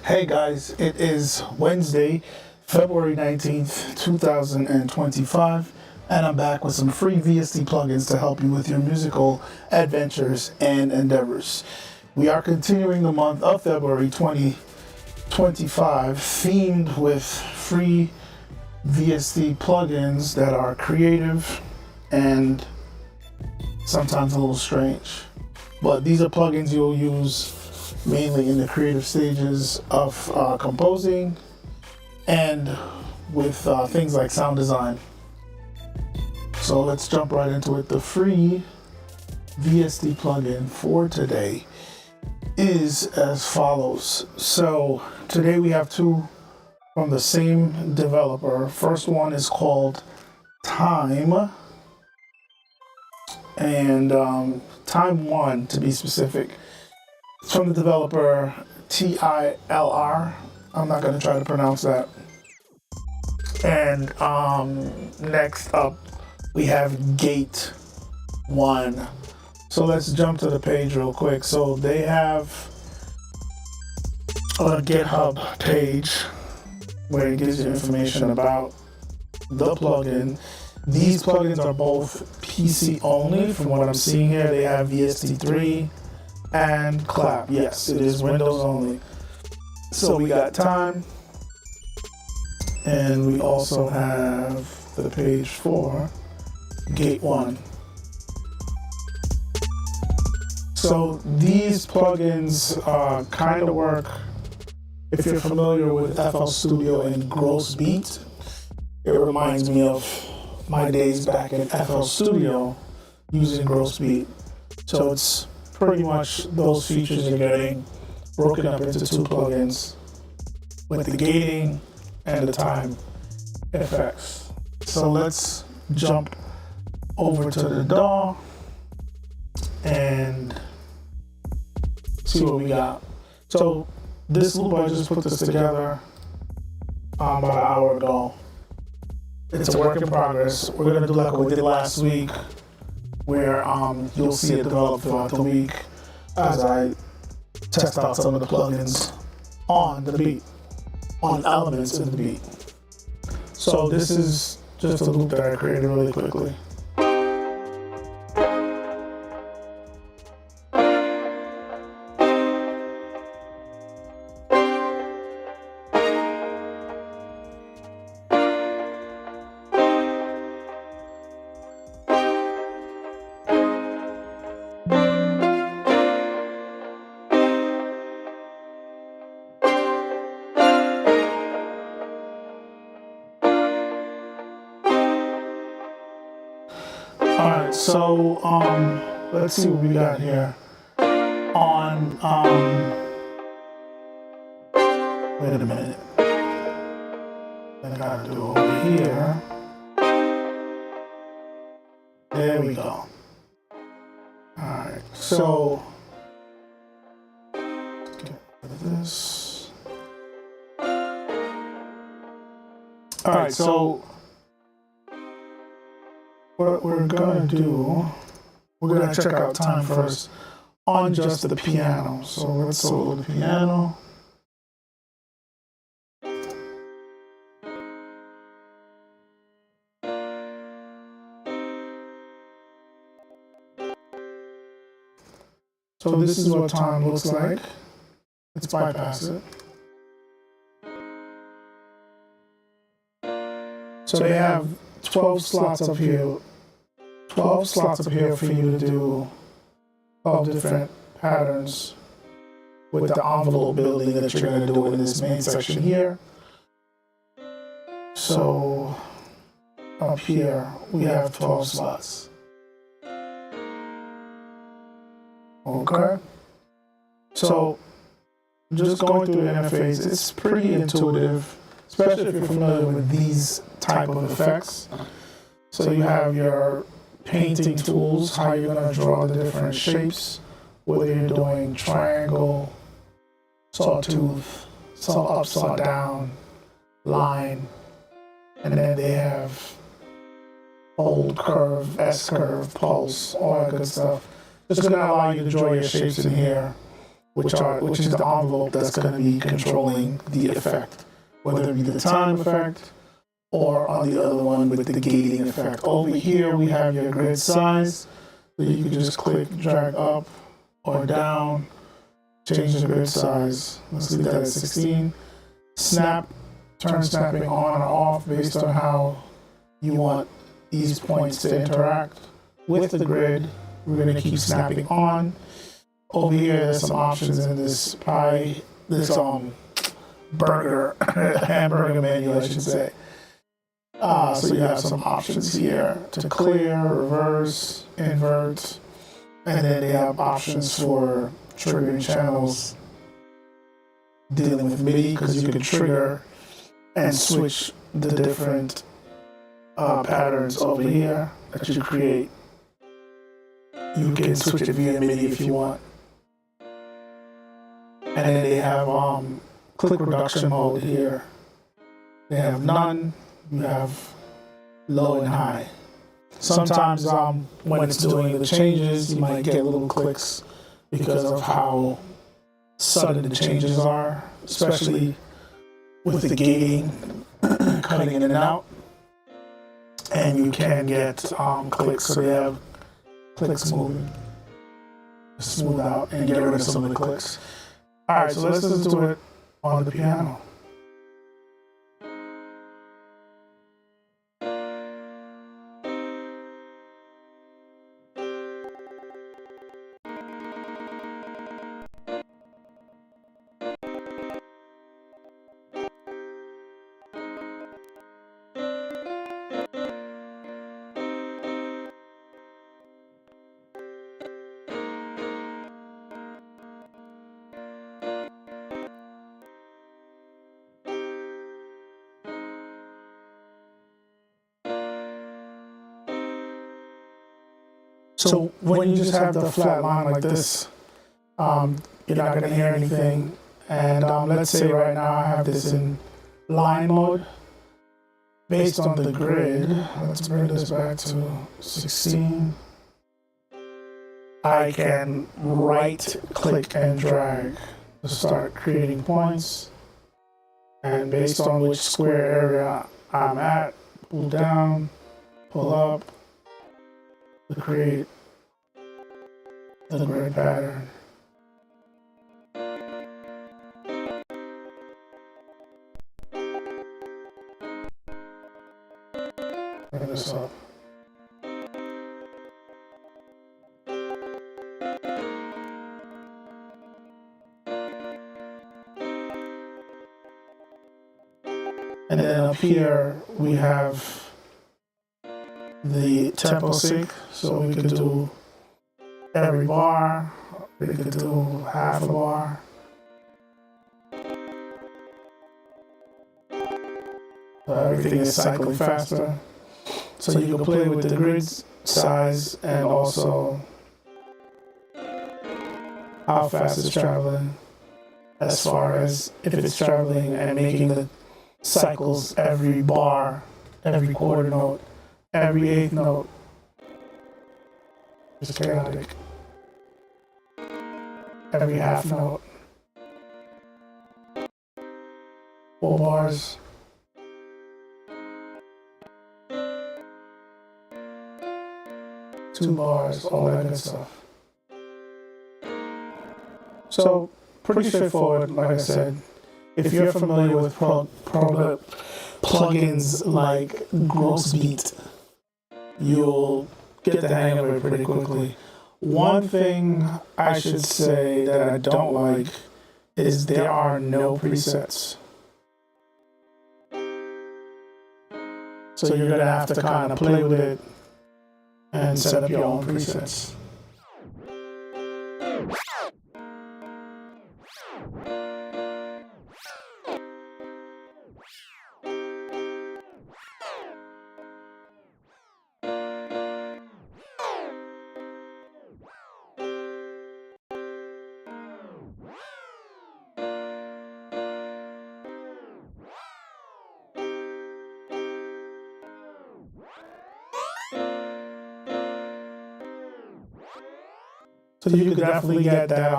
Hey guys, it is Wednesday, February 19th, 2025, and I'm back with some free VST plugins to help you with your musical adventures and endeavors. We are continuing the month of February 2025 themed with free VST plugins that are creative and sometimes a little strange. But these are plugins you'll use mainly in the creative stages of composing and with things like sound design. So let's jump right into it. The free VST plugin for today is as follows. So today we have two from the same developer. First one is called Time, and Time 1 to be specific. It's from the developer TILR. I'm not going to try to pronounce that. And next up, we have Gate 1. So let's jump to the page real quick. So they have a GitHub page where it gives you information about the plugin. These plugins are both PC only. From what I'm seeing here, they have VST3 and Clap. Yes, it is Windows only. So we got Time, and we also have the page for Gate 1. So these plugins kind of work if you're familiar with FL Studio and Gross Beat. It reminds me of my days back in FL Studio using Gross Beat. So it's pretty much those features you're getting broken up into two plugins with the gating and the time effects. So let's jump over to the DAW and see what we got. So this loop, I just put this together about an hour ago. It's a work in progress. We're gonna do like what we did last week, where you'll see it develop throughout the week as I test out some of the plugins on the beat, on elements in the beat. So this is just a loop that I created really quickly. Alright, so let's see what we got here. On wait a minute. Then I gotta do over here. There we go. Alright, so let's get rid of this. Alright, so what we're gonna do, we're gonna check out Time first on just the piano. So let's solo the piano. So this is what time looks like. Let's bypass it. So they have 12 slots up here. 12 slots up here for you to do 12 different patterns with the envelope building that you're going to do in this main section here. So up here we have 12 slots. Okay. So just going through the interface, it's pretty intuitive, especially if you're familiar with these type of effects. So you have your painting tools, how you're going to draw the different shapes, whether you're doing triangle, sawtooth, saw up, saw down, line, and then they have fold, curve, S curve, pulse, all that good stuff. Just going to allow you to draw your shapes in here, which is the envelope that's going to be controlling the effect, whether it be the time effect or on the other one with the gating effect. Over here we have your grid size, so you can just click, drag up or down, change the grid size. Let's leave that at 16. Snap, turn snapping on or off based on how you want these points to interact with the grid. We're going to keep snapping on. Over here, there's some options in this hamburger menu, I should say. So you have some options here to clear, reverse, invert, and then they have options for triggering channels, dealing with MIDI, because you can trigger and switch the different patterns over here that you create. You can switch it via MIDI if you want. And then they have click reduction mode here. They have none, you have low and high. Sometimes when it's doing the changes, you might get little clicks because of how sudden the changes are, especially with the gating, cutting in and out. And you can get clicks, so they have clicks moving, smooth out, and get rid of some of the clicks. All right, so let's listen to it on the piano. So when you just have the flat line like this, you're not going to hear anything. And let's say right now I have this in line mode. Based on the grid, let's bring this back to 16. I can right click and drag to start creating points. And based on which square area I'm at, pull down, pull up, to create the grid pattern. Bring this up. And then up here we have the tempo sync, so we could do every bar, we could do half a bar. So everything is cycling faster. So you can play with the grid size and also how fast it's traveling, as far as if it's traveling and making the cycles every bar, every quarter note, every eighth note. It's chaotic. Every half note. 4 bars. Two bars, all that good stuff. So pretty straightforward, like I said. If you're familiar with plugins like Grossbeat, you'll get the hang of it pretty quickly. One thing I should say that I don't like is there are no presets. So you're gonna have to kind of play with it and set up your own presets. So you could definitely get that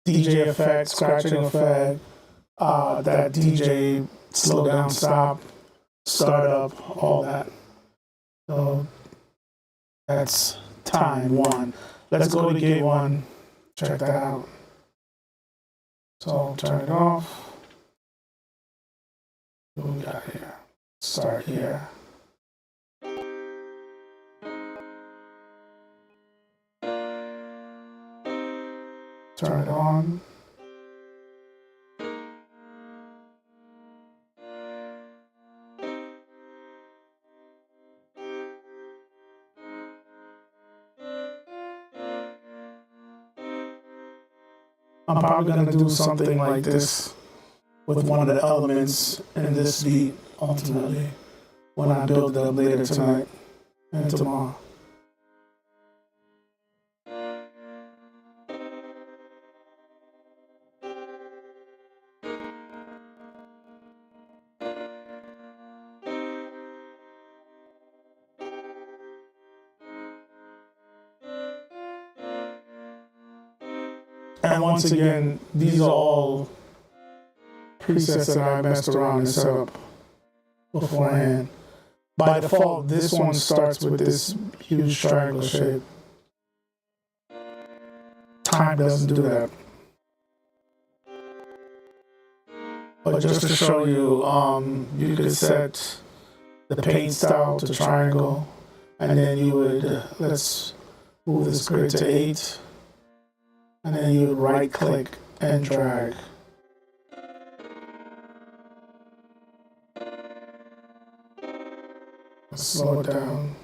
DJ effect, scratching effect, that DJ slow down, stop, start up, all that. So that's time one. Let's go to gate one, check that out. So turn it off. What we got here? Start here. Turn it on. I'm probably going to do something like this with one of the elements in this beat ultimately when I build it up later tonight and tomorrow. And once again, these are all presets that I messed around and set up beforehand. By default, this one starts with this huge triangle shape. Time doesn't do that. But just to show you, you could set the paint style to triangle, and then you would, let's move this grid to 8. And then you would right click and drag. Slow it down.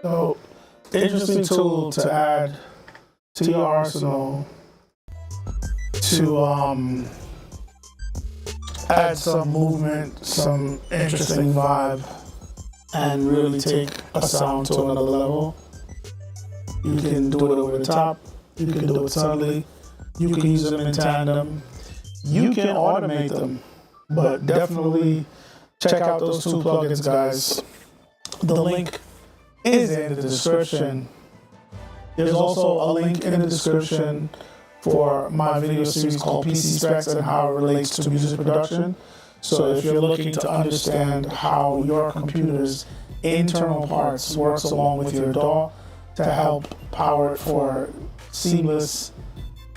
So, interesting tool to add to your arsenal to add some movement, some interesting vibe, and really take a sound to another level. You can do it over the top, you can do it subtly, you can use them in tandem, you can automate them, but definitely check out those two plugins, guys. The link is in the description. There's also a link in the description for my video series called PC Specs and how it relates to music production. So if you're looking to understand how your computer's internal parts works along with your DAW to help power it for seamless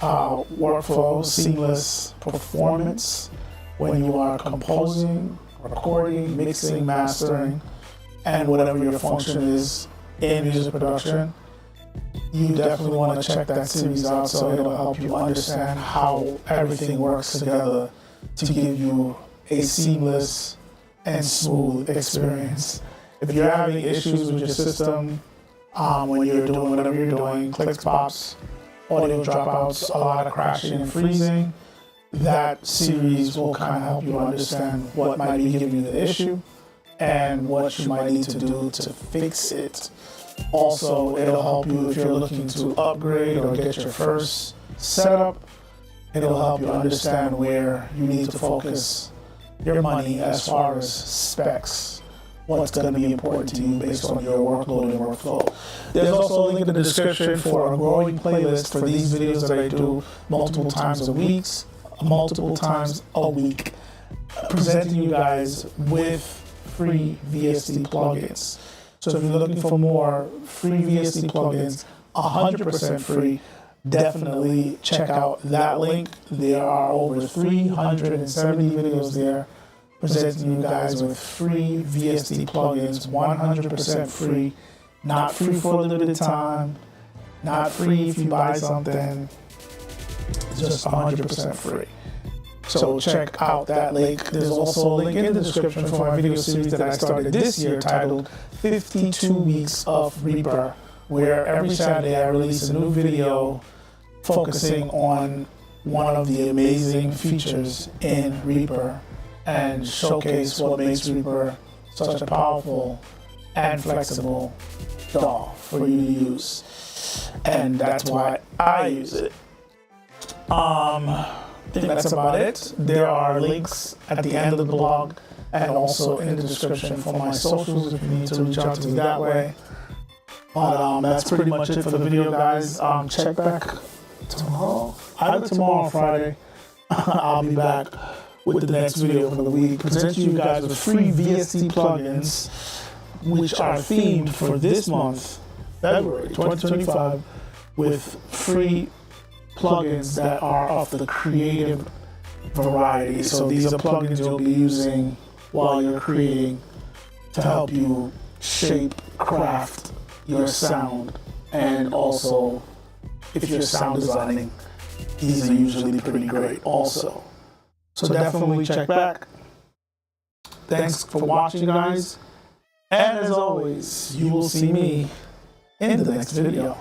workflow, seamless performance when you are composing, recording, mixing, mastering, and whatever your function is in music production, you definitely want to check that series out so it'll help you understand how everything works together to give you a seamless and smooth experience. If you're having issues with your system when you're doing whatever you're doing, clicks, pops, audio dropouts, a lot of crashing and freezing, that series will kind of help you understand what might be giving you the issue and what you might need to do to fix it. Also, it'll help you if you're looking to upgrade or get your first setup. It'll help you understand where you need to focus your money as far as specs what's going to be important to you based on your workload and workflow. There's also a link in the description for a growing playlist for these videos that I do multiple times a week, presenting you guys with free VST plugins. So if you're looking for more free VST plugins, 100% free, definitely check out that link. There are over 370 videos there presenting you guys with free VST plugins, 100% free, not free for a limited time, not free if you buy something, just 100% free. So check out that link. There's also a link in the description for my video series that I started this year titled 52 Weeks of Reaper, where every Saturday I release a new video focusing on one of the amazing features in Reaper and showcase what makes Reaper such a powerful and flexible DAW for you to use. And that's why I use it. I think that's about it. There are links at the end of the blog and also in the description for my socials if you need to reach out to me that way. But that's pretty much it for the video, guys. Check back tomorrow. Either tomorrow or Friday, I'll be back with the next video for the week, presenting you guys with free VST plugins, which are themed for this month, February 2025, with free plugins that are of the creative variety. So these are plugins you'll be using while you're creating to help you shape, craft your sound, and also if you're sound designing, these are usually pretty great also. So definitely check back. Thanks for watching, guys. And as always, you will see me in the next video.